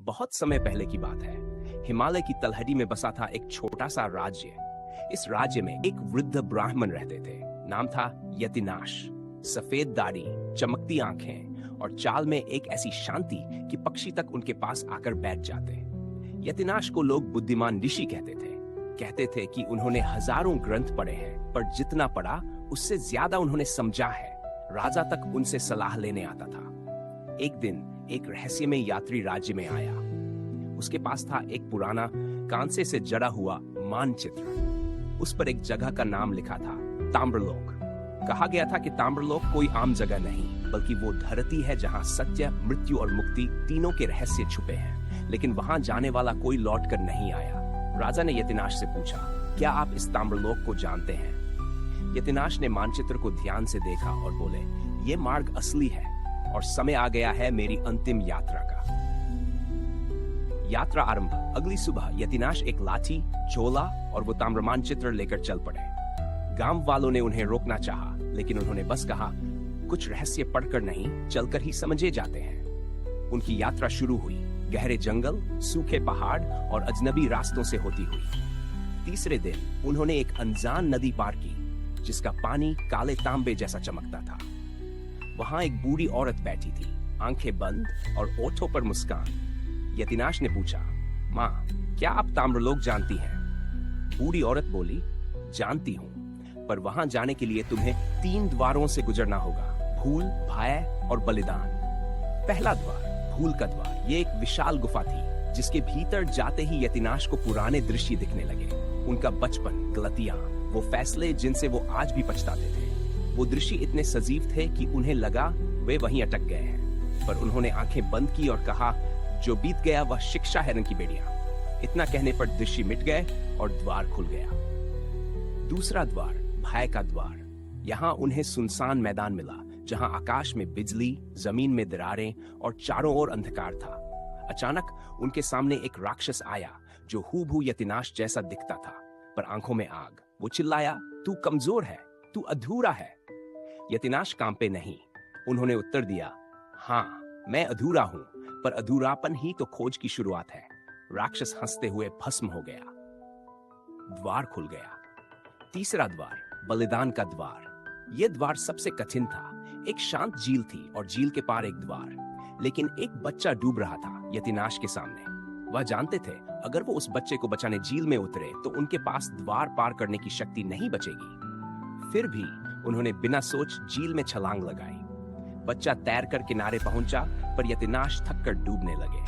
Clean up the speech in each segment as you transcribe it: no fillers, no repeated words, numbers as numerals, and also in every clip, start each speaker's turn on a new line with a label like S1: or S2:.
S1: बहुत समय पहले की बात है। हिमालय की तलहटी में बसा था एक छोटा सा राज्य। इस राज्य में एक वृद्ध ब्राह्मण रहते थे। नाम था यतिनाश। सफेद दाढ़ी, चमकती आंखें और चाल में एक ऐसी शांति कि पक्षी तक उनके पास आकर बैठ जाते। यतिनाश को लोग बुद्धिमान ऋषि कहते थे कि उन्होंने हजारों ग्रंथ पढ़े हैं, पर जितना पढ़ा उससे ज्यादा उन्होंने समझा है। राजा तक उनसे सलाह लेने आता था। एक दिन एक रहस्यमय यात्री राज्य में आया। उसके पास था एक पुराना कांसे से जड़ा हुआ मानचित्र। उस पर एक जगह का नाम लिखा था, ताम्रलोक। कहा गया था कि ताम्रलोक कोई आम जगह नहीं, बल्कि वो धरती है जहां सत्य, मृत्यु और मुक्ति तीनों के रहस्य छुपे हैं। लेकिन वहां जाने वाला कोई लौट कर नहीं आया। राजा ने यतिनाश से पूछा, क्या आप इस ताम्रलोक को जानते हैं? यतिनाश ने मानचित्र को ध्यान से देखा और बोले, ये मार्ग असली है और समय आ गया है मेरी अंतिम यात्रा का। यात्रा आरंभ। अगली सुबह यतिनाश एक लाठी, झोला और वो ताम्र मानचित्र लेकर चल पड़े। गांव वालों ने उन्हें रोकना चाहा, लेकिन उन्होंने बस कहा, कुछ रहस्य पढ़कर नहीं, चलकर ही समझे जाते हैं। उनकी यात्रा शुरू हुई। गहरे जंगल, सूखे पहाड़ और अजनबी रास्तों से होती हुई। तीसरे दिन उन्होंने एक अनजान नदी पार की, जिसका पानी काले तांबे जैसा चमकता था। वहां एक बूढ़ी औरत बैठी थी, आंखें बंद और ओठों पर मुस्कान। यतिनाश ने पूछा, माँ, क्या आप ताम्रलोक जानती हैं? बूढ़ी औरत बोली, जानती हूँ, पर वहां जाने के लिए तुम्हें 3 द्वारों से गुजरना होगा, भूल, भय और बलिदान। पहला द्वार, भूल का द्वार। ये एक विशाल गुफा थी, जिसके भीतर जाते ही यतिनाश को पुराने दृश्य दिखने लगे। उनका बचपन, गलतियां, वो फैसले जिनसे वो आज भी पछताते थे। वो दृश्य इतने सजीव थे कि उन्हें लगा वे वहीं अटक गए हैं। पर उन्होंने आंखें बंद की और कहा, जो बीत गया वह शिक्षा है रंग की बेड़ियां। इतना कहने पर दृश्य मिट गए और द्वार खुल गया। दूसरा द्वार, भय का द्वार। यहाँ उन्हें सुनसान मैदान मिला, जहां आकाश में बिजली, जमीन में दरारें और चारों ओर अंधकार था। अचानक उनके सामने एक राक्षस आया, जो हूबहू यतिनाश जैसा दिखता था, पर आंखों में आग। वो चिल्लाया, तू कमजोर है, तू अधूरा है। यतिनाश कांपे नहीं। उन्होंने उत्तर दिया, हाँ, मैं अधूरा हूं, पर अधूरापन ही तो खोज की शुरुआत है। राक्षस हंसते हुए भस्म हो गया। द्वार खुल गया। तीसरा द्वार, बलिदान का द्वार। यह द्वार सबसे कठिन था। एक शांत झील थी और झील के पार एक द्वार। लेकिन एक बच्चा डूब रहा था यतिनाश के सामने। वह जानते थे, अगर वो उस बच्चे को बचाने झील में उतरे तो उनके पास द्वार पार करने की शक्ति नहीं बचेगी। फिर भी उन्होंने बिना सोच झील में छलांग लगाई। बच्चा तैरकर किनारे पहुंचा, पर यतिनाश थककर डूबने लगे।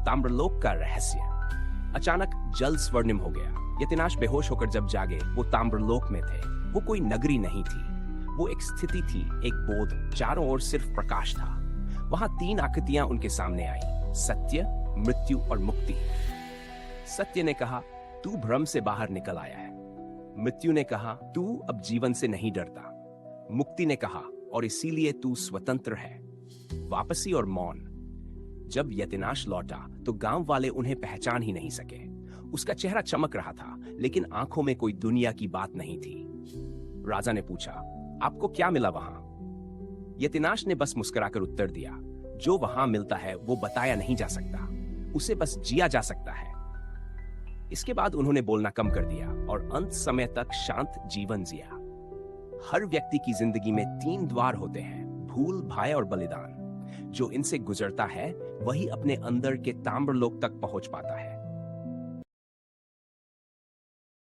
S1: ताम्रलोक का रहस्य। अचानक जल स्वर्णिम हो गया। यतिनाश बेहोश होकर जब जागे, वो ताम्रलोक में थे। वो कोई नगरी नहीं थी, वो एक स्थिति थी, एक बोध। चारों ओर सिर्फ प्रकाश था। वहां 3 आकृतियां उनके सामने आई, सत्य, मृत्यु और मुक्ति। सत्य ने कहा, तू भ्रम से बाहर निकल आया है। मृत्यु ने कहा, तू अब जीवन से नहीं डरता। मुक्ति ने कहा, और इसीलिए तू स्वतंत्र है। वापसी और मौन। जब यतिनाश लौटा तो गांव वाले उन्हें पहचान ही नहीं सके। उसका चेहरा चमक रहा था, लेकिन आंखों में कोई दुनिया की बात नहीं थी। राजा ने पूछा, आपको क्या मिला वहां? यतिनाश ने बस मुस्कुराकर उत्तर दिया, जो वहां मिलता है वो बताया नहीं जा सकता, उसे बस जिया जा सकता है। इसके बाद उन्होंने बोलना कम कर दिया और अंत समय तक शांत जीवन जिया। हर व्यक्ति की जिंदगी में 3 द्वार होते हैं, भूल, भय और बलिदान। जो इनसे गुजरता है वही अपने अंदर के ताम्रलोक तक पहुंच पाता है।